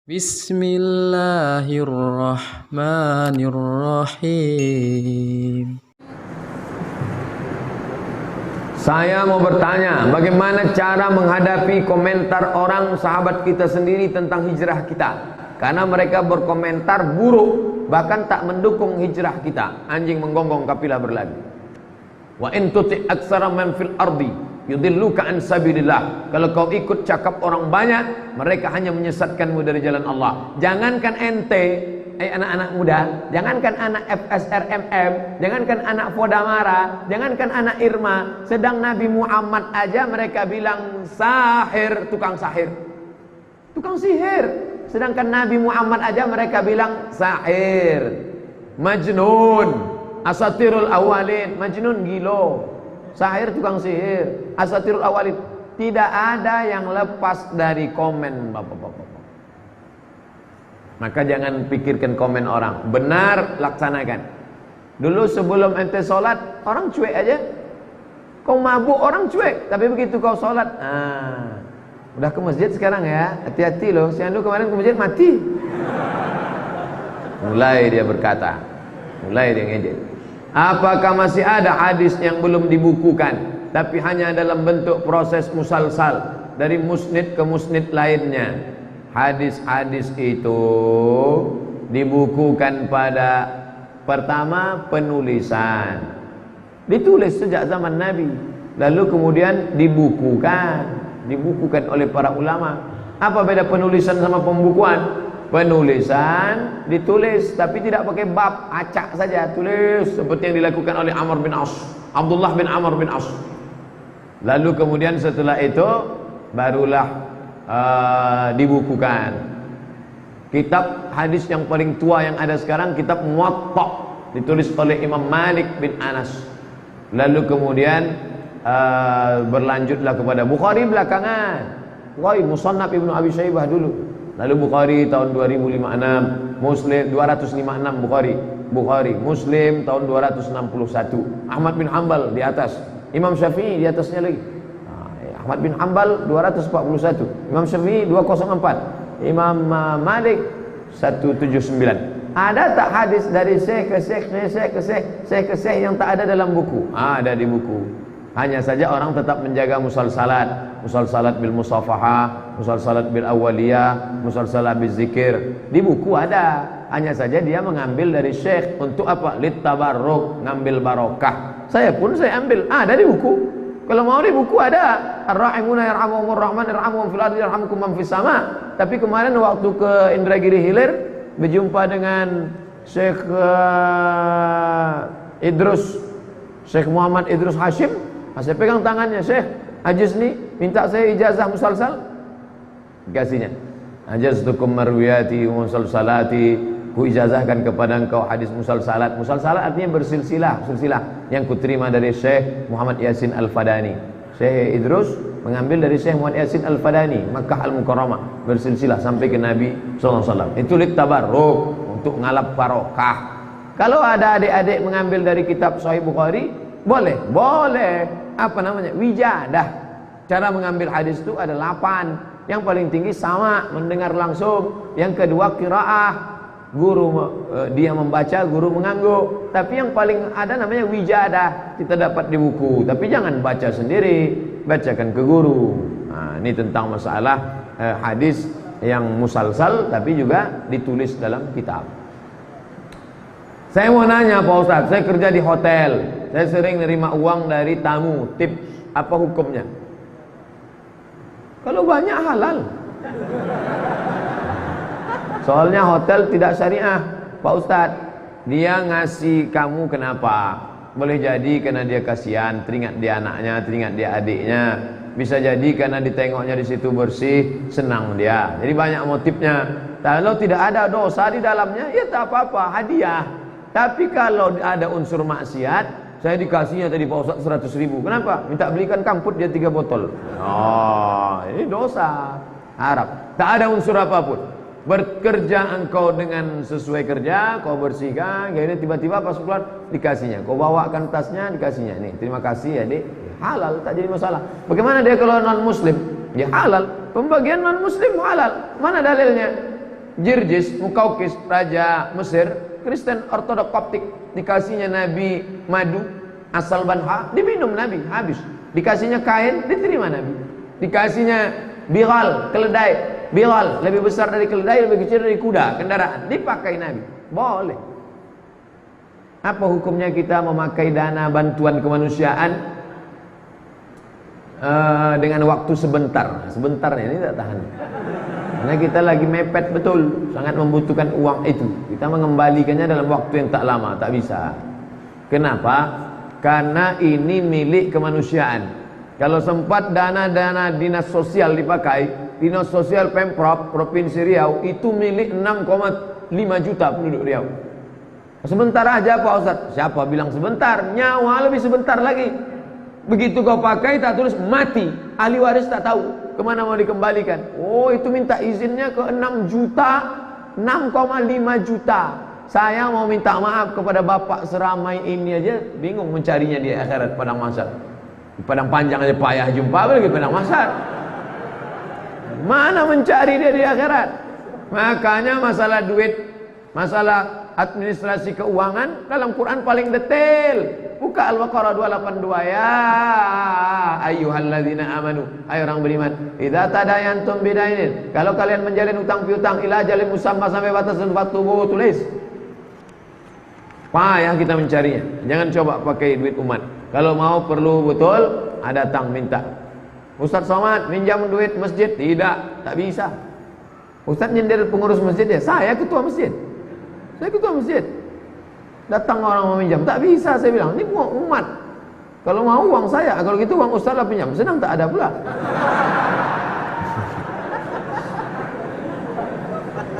Bismillahirrahmanirrahim. Saya mau bertanya, bagaimana cara menghadapi komentar orang sahabat kita sendiri tentang hijrah kita? Karena mereka berkomentar buruk, bahkan tak mendukung hijrah kita. Anjing menggonggong, kapilah berlari. Wa in tuti' aktsara man fil ardi yudilluka an sabilillah. Kalau kau ikut cakap orang banyak, mereka hanya menyesatkanmu dari jalan Allah. Jangankan ente, anak-anak muda, jangankan anak FSRMM, jangankan anak Fodamara, jangankan anak Irma, sedang Nabi Muhammad aja mereka bilang sahir, tukang sahir, tukang sihir. Sedangkan Nabi Muhammad aja mereka bilang sahir, majnun, asatirul awalin, majnun gilo, sahir tukang sihir, asatirul awalin. Tidak ada yang lepas dari komen bapak-bapak. Maka jangan pikirkan komen orang, benar laksanakan. Dulu sebelum ente sholat, orang cuek aja. Kau mabuk, orang cuek. Tapi begitu kau sholat, udah ke masjid sekarang ya, hati-hati loh, si Andu kemarin ke masjid mati. Mulai dia berkata, mulai dia ngejek. Apakah masih ada hadis yang belum dibukukan, tapi hanya dalam bentuk proses musalsal dari musnid ke musnid lainnya? Hadis-hadis itu dibukukan pada pertama penulisan, ditulis sejak zaman Nabi, lalu kemudian dibukukan oleh para ulama. Apa beda penulisan sama pembukuan? Penulisan ditulis tapi tidak pakai bab, acak saja tulis seperti yang dilakukan oleh Amr bin As, Abdullah bin Amr bin As. Lalu kemudian setelah itu barulah dibukukan. Kitab hadis yang paling tua yang ada sekarang kitab Muwatta, ditulis oleh Imam Malik bin Anas. Lalu kemudian berlanjutlah kepada Bukhari belakangan. Bukhari Musannaf Ibnu Abi Syaibah dulu. Lalu Bukhari tahun 2056, Muslim 256 Bukhari, Muslim tahun 261. Ahmad bin Hanbal di atas, Imam Syafi'i di atasnya lagi. Ahmad bin Hanbal 241, Imam Syafi'i 204, Imam Malik 179. Ada tak hadis dari syekh ke syekh yang tak ada dalam buku? Ada di buku. Hanya saja orang tetap menjaga musalsalat bil musafahah, musalsalat bil awaliyah, musalsalat bil zikir. Di buku ada. Hanya saja dia mengambil dari syekh untuk apa? Lit tabarruk, ngambil barokah. Saya pun saya ambil, ada di buku. Kalau mau di buku ada, ar-rahimuna yarhamuhumur rahman yarhamuhum fil ardi yarhamkum man fis sama. Tapi kemarin waktu ke Indragiri Hilir berjumpa dengan Syekh Syekh Muhammad Idrus Hashim. Saya pegang tangannya, Syekh Ajiz nih minta saya ijazah musalsal. Kasihnya. Ajaztukum marwiyati wa musalsalati. Ku ijazahkan kepada engkau hadis musalsalat. Musalsalat artinya bersilsilah, silsilah yang kuterima dari Syekh Muhammad Yasin Al-Fadani. Syekh Idrus mengambil dari Syekh Muhammad Yasin Al-Fadani, Makkah Al-Mukarramah, bersilsilah sampai ke Nabi SAW. Itu lit tabarruk, untuk ngalap barokah. Kalau ada adik-adik mengambil dari kitab Sahih Bukhari, boleh. Apa namanya? Wijadah. Cara mengambil hadis itu ada 8. Yang paling tinggi sama, mendengar langsung. Yang kedua qiraah, guru dia membaca, guru mengangguk. Tapi yang paling ada namanya wijadah, kita dapat di buku. Tapi jangan baca sendiri, bacakan ke guru. Nah, ini tentang masalah hadis yang musalsal tapi juga ditulis dalam kitab. Saya mau nanya Pak Ustadz, saya kerja di hotel, saya sering nerima uang dari tamu, tip, apa hukumnya? Kalau banyak halal. Soalnya hotel tidak syariah, Pak Ustadz. Dia ngasih kamu kenapa? Boleh jadi karena dia kasihan, teringat dia anaknya, teringat dia adiknya. Bisa jadi karena ditengoknya di situ bersih, senang dia. Jadi banyak motifnya. Kalau tidak ada dosa di dalamnya, ya tak apa-apa, hadiah. Tapi kalau ada unsur maksiat, saya dikasihnya tadi Pak Ustadz 100.000. Kenapa? Minta belikan kamput dia 3 botol. Oh, ini dosa. Harap. Tak ada unsur apapun. Bekerja engkau dengan sesuai kerja, kau bersihkan, kemudian tiba-tiba pas keluar dikasihnya, kau bawakan tasnya dikasihnya, nih terima kasih ya dek, halal, tak jadi masalah. Bagaimana dia kalau non muslim? Ya halal, pembagian non muslim halal, mana dalilnya? Jirjis Mukaukis, raja Mesir, Kristen Ortodok Koptik, dikasihnya Nabi madu asal Banha, diminum Nabi, habis. Dikasihnya kain, diterima Nabi. Dikasihnya biral, keledai, biral lebih besar dari keledai, lebih kecil dari kuda, kendaraan, dipakai Nabi. Boleh. Apa hukumnya kita memakai dana bantuan kemanusiaan dengan waktu sebentar? Sebentar ini tak tahan. Karena kita lagi mepet betul, sangat membutuhkan uang itu. Kita mengembalikannya dalam waktu yang tak lama, tak bisa. Kenapa? Karena ini milik kemanusiaan. Kalau sempat dana-dana dinas sosial dipakai, dinas sosial Pemprov Provinsi Riau itu milik 6,5 juta penduduk Riau. Sebentar aja Pak Ustaz. Siapa bilang sebentar? Nyawa lebih sebentar lagi. Begitu kau pakai tak tulis mati, ahli waris tak tahu kemana mau dikembalikan. Oh, itu minta izinnya ke 6 juta, 6,5 juta. Saya mau minta maaf kepada bapak seramai ini aja, bingung mencarinya di akhirat padang mahsyar. Di padang panjang aja payah jumpa, apalagi padang mahsyar. Mana mencari dia di akhirat? Makanya masalah duit, masalah administrasi keuangan dalam Quran paling detail. Buka Al-Baqarah 282, ya ayyuhalladzina amanu, hai orang beriman, idza tadayantum bidainin, kalau kalian menjalin utang piutang ila ajalin musamma, sampai batas faktubu, tulis. Payah kita mencarinya. Jangan coba pakai duit umat. Kalau mau perlu betul, ada datang minta. Ustaz Somad minjam duit masjid, tidak, tak bisa. Ustaz nyindir pengurus masjid ya, saya ketua masjid. Saya ketua masjid. Datang orang mau minjam, tak bisa, saya bilang, ini uang umat. Kalau mau uang saya, kalau gitu uang ustaz lah pinjam, senang tak ada pula.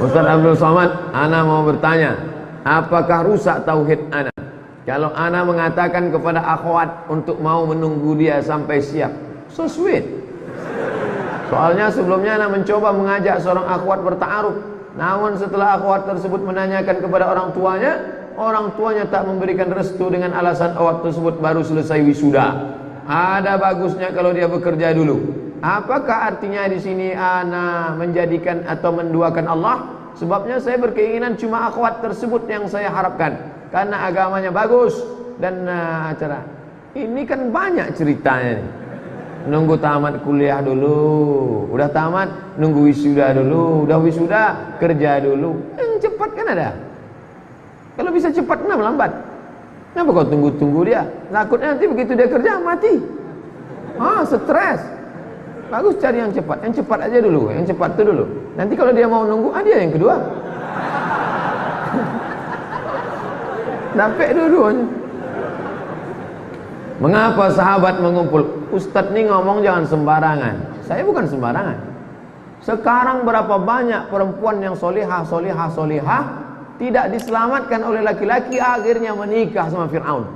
Ustaz Abdul Somad, ana mau bertanya, apakah rusak tauhid ana kalau ana mengatakan kepada akhwat untuk mau menunggu dia sampai siap? So sweet. Soalnya sebelumnya ana mencoba mengajak seorang akhwat berta'aruf, namun setelah akhwat tersebut menanyakan kepada orang tuanya tak memberikan restu dengan alasan akhwat tersebut baru selesai wisuda. Ada bagusnya kalau dia bekerja dulu. Apakah artinya di sini ana menjadikan atau menduakan Allah? Sebabnya saya berkeinginan cuma akhwat tersebut yang saya harapkan, karena agamanya bagus dan acara. Ini kan banyak ceritanya. Nunggu tamat kuliah dulu, udah tamat nunggu wisuda dulu, udah wisuda kerja dulu. Yang cepat kan ada. Kalau bisa cepat, kenapa lambat? Kenapa kau tunggu-tunggu dia? Takutnya nanti begitu dia kerja mati. Stres. Bagus cari yang cepat aja dulu, yang cepat itu dulu. Nanti kalau dia mau nunggu, dia yang kedua. Dapat dua-duanya. Mengapa sahabat mengumpul? Ustadz ini ngomong jangan sembarangan. Saya bukan sembarangan. Sekarang berapa banyak perempuan yang solihah tidak diselamatkan oleh laki-laki, akhirnya menikah sama Fir'aun,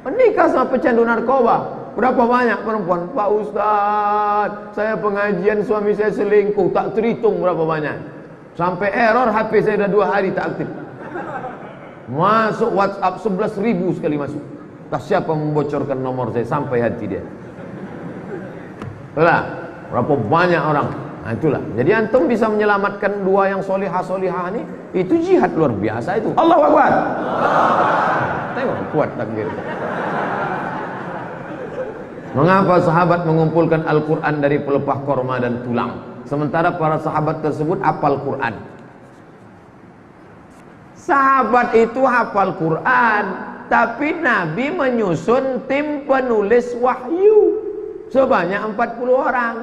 menikah sama pecandu narkoba. Berapa banyak perempuan, Pak Ustadz, saya pengajian suami saya selingkuh, tak terhitung berapa banyak. Sampai error HP saya dah 2 hari tak aktif. Masuk WhatsApp 11.000 sekali masuk. Tak siapa membocorkan nomor saya sampai hati dia. Itulah, berapa banyak orang. Nah itulah. Jadi antum bisa menyelamatkan 2 yang solihah ini, itu jihad luar biasa itu. Allahu Akbar. Tengok kuat takbir. Mengapa sahabat mengumpulkan Al-Quran dari pelepah korma dan tulang, sementara para sahabat tersebut hafal Quran? Sahabat itu hafal Quran, tapi Nabi menyusun tim penulis wahyu sebanyak 40 orang.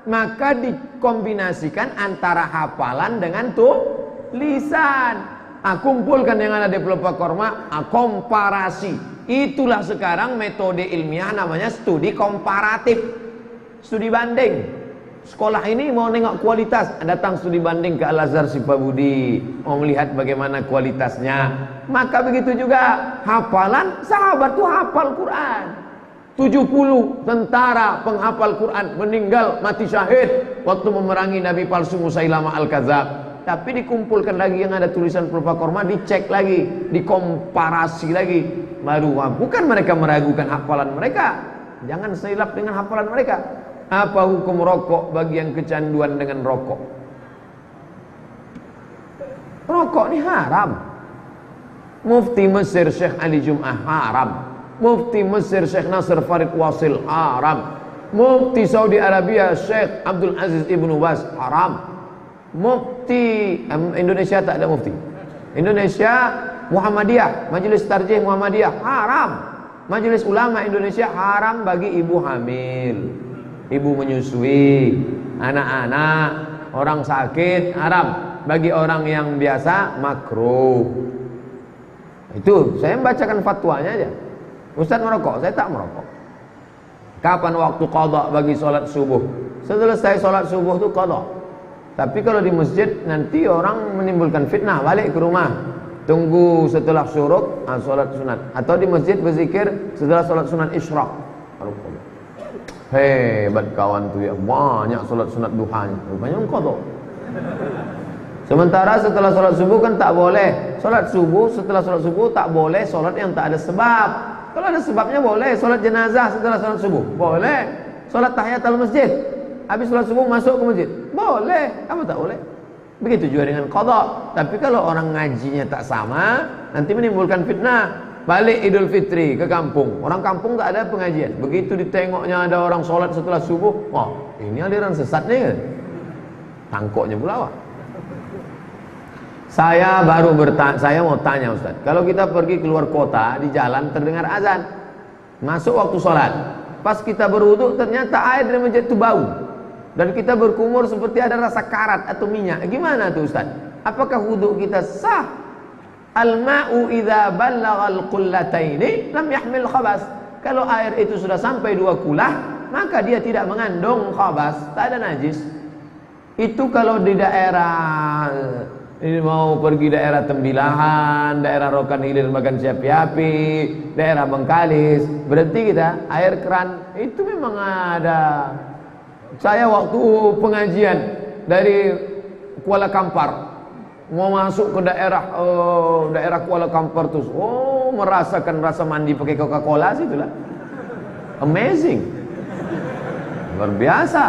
Maka dikombinasikan antara hafalan dengan tulisan. Kumpulkan yang ada di pelepah korma, komparasi. Itulah sekarang metode ilmiah namanya studi komparatif, studi banding. Sekolah ini mau nengok kualitas, datang studi banding ke Al-Azhar Sipabudi, mau melihat bagaimana kualitasnya. Maka begitu juga hafalan, sahabat tuh hafal Quran. 70 tentara penghafal Quran meninggal mati syahid waktu memerangi Nabi palsu Musailamah Al-Kadzab. Tapi dikumpulkan lagi yang ada tulisan pelepah korma, dicek lagi, dikomparasi lagi. Baru bukan mereka meragukan hafalan mereka. Jangan silap dengan hafalan mereka. Apa hukum rokok bagi yang kecanduan dengan rokok? Rokok ini haram. Mufti Mesir Syekh Ali Jum'ah haram. Mufti Mesir Syekh Nasir Farid Wasil haram. Mufti Saudi Arabia Syekh Abdul Aziz Ibnu Baz haram. Mufti Indonesia tak ada mufti. Indonesia Muhammadiyah, Majelis Tarjih Muhammadiyah haram. Majelis Ulama Indonesia haram bagi ibu hamil, ibu menyusui, anak-anak, orang sakit haram. Bagi orang yang biasa makruh. Itu saya membacakan fatwanya aja. Ustaz merokok, saya tak merokok. Kapan waktu qadha bagi sholat subuh? Selesai sholat subuh itu qadha. Tapi kalau di masjid nanti orang menimbulkan fitnah, balik ke rumah, tunggu setelah syuruk, sholat sunat. Atau di masjid berzikir setelah sholat sunat isyraq. Hebat kawan tu ya, banyak sholat sunat duhanya. Rupanya qadha. Sementara setelah sholat subuh kan tak boleh. Sholat subuh, setelah sholat subuh tak boleh sholat yang tak ada sebab. Kalau ada sebabnya boleh. Sholat jenazah setelah sholat subuh boleh. Sholat tahiyatul masjid, habis sholat subuh masuk ke masjid boleh. Apa tak boleh? Begitu juga dengan qadha. Tapi kalau orang ngajinya tak sama, nanti menimbulkan fitnah. Balik Idul Fitri ke kampung, orang kampung tak ada pengajian. Begitu ditengoknya ada orang sholat setelah subuh, wah ini aliran sesat nih kan? Tangkoknya pula wah. Saya mau tanya Ustaz, kalau kita pergi keluar kota, di jalan terdengar azan, masuk waktu sholat, pas kita berwudu ternyata air dari masjid itu bau, dan kita berkumur seperti ada rasa karat atau minyak, gimana tuh Ustaz? Apakah wudu kita sah? Al-ma'u idza ballaghal qullataini lam yahmil khabas. Kalau air itu sudah sampai 2 kulah, maka dia tidak mengandung khabas, tak ada najis. Itu kalau di daerah ini mau pergi daerah Tembilahan, daerah Rokan Hilir Makan Siapi-api, daerah Bengkalis, berhenti kita, air keran itu memang ada. Saya waktu pengajian dari Kuala Kampar mau masuk ke daerah Kuala Kampar tuh, merasakan rasa mandi pakai Coca-Cola situlah. Amazing. Luar biasa.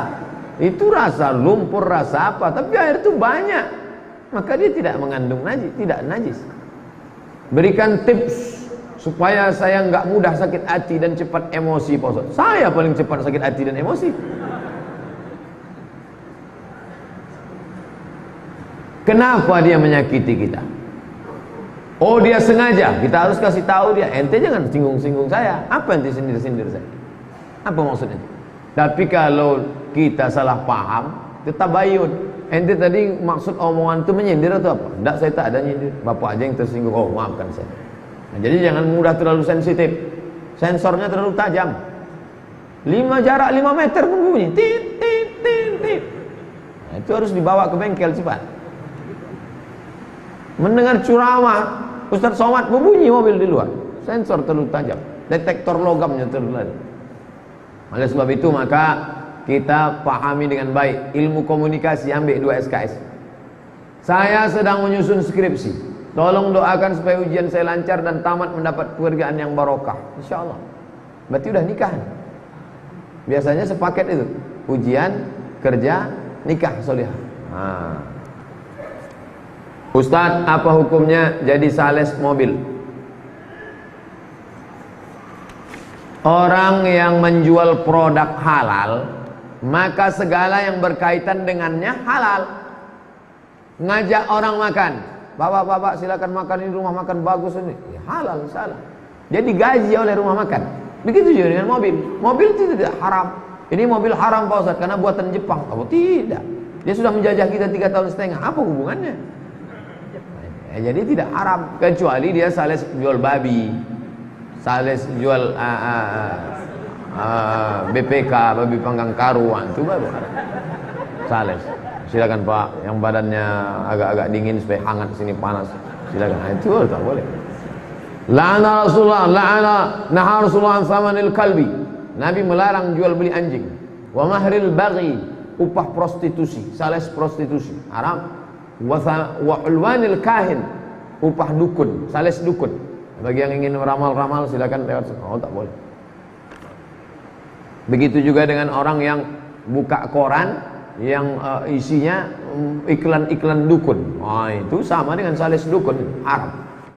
Itu rasa lumpur, rasa apa, tapi air itu banyak. Maka dia tidak mengandung najis, tidak najis. Berikan tips supaya saya enggak mudah sakit hati dan cepat emosi, Pak Ustaz. Saya paling cepat sakit hati dan emosi. Kenapa dia menyakiti kita? Oh, dia sengaja. Kita harus kasih tahu dia, ente jangan singgung-singgung saya. Apa ente sindir-sindir saya? Apa maksudnya? Tapi kalau kita salah paham, tetap bayun. Ente tadi maksud omongan itu menyindir atau apa? Tidak, saya tak ada nyindir. Bapak aja yang tersinggung. Oh, maafkan saya. Nah, jadi jangan mudah terlalu sensitif. Sensornya terlalu tajam. Jarak 5 meter pun bunyi. Tit, tit, tit, tit. Nah, itu harus dibawa ke bengkel cepat. Mendengar ceramah Ustaz Somad berbunyi mobil di luar. Sensor terlalu tajam. Detektor logamnya terlalu tajam. Oleh sebab itu maka kita pahami dengan baik ilmu komunikasi, ambil 2 SKS. Saya sedang menyusun skripsi. Tolong doakan supaya ujian saya lancar dan tamat mendapat pekerjaan yang barokah. Insyaallah. Berarti udah nikah. Biasanya sepaket itu. Ujian, kerja, nikah solihah. Ustadz, apa hukumnya jadi sales mobil? Orang yang menjual produk halal, maka segala yang berkaitan dengannya halal. Ngajak orang makan, bapak-bapak silakan makan ini, rumah makan bagus ini, ya, halal salah. Dia digaji oleh rumah makan. Begitu juga dengan mobil. Mobil itu tidak haram. Ini mobil haram Pak Ustaz karena buatan Jepang. Oh tidak. Dia sudah menjajah kita 3,5 tahun. Apa hubungannya? Jadi tidak haram, kecuali dia sales jual babi, sales jual BPK, babi panggang karuan, itu baru haram. Sales. Silakan Pak, yang badannya agak-agak dingin supaya hangat, sini panas. Silakan. Itu tak boleh. La'ana Rasulullah, naha Rasulullah an samanil kalbi. Nabi melarang jual beli anjing. Wa mahril baghi, upah prostitusi, sales prostitusi, haram. Wa ulwanil kahin, upah dukun, sales dukun. Bagi yang ingin meramal-ramal silakan lewat. Oh tak boleh. Begitu juga dengan orang yang buka koran yang isinya iklan-iklan dukun. Itu sama dengan sales dukun, haram.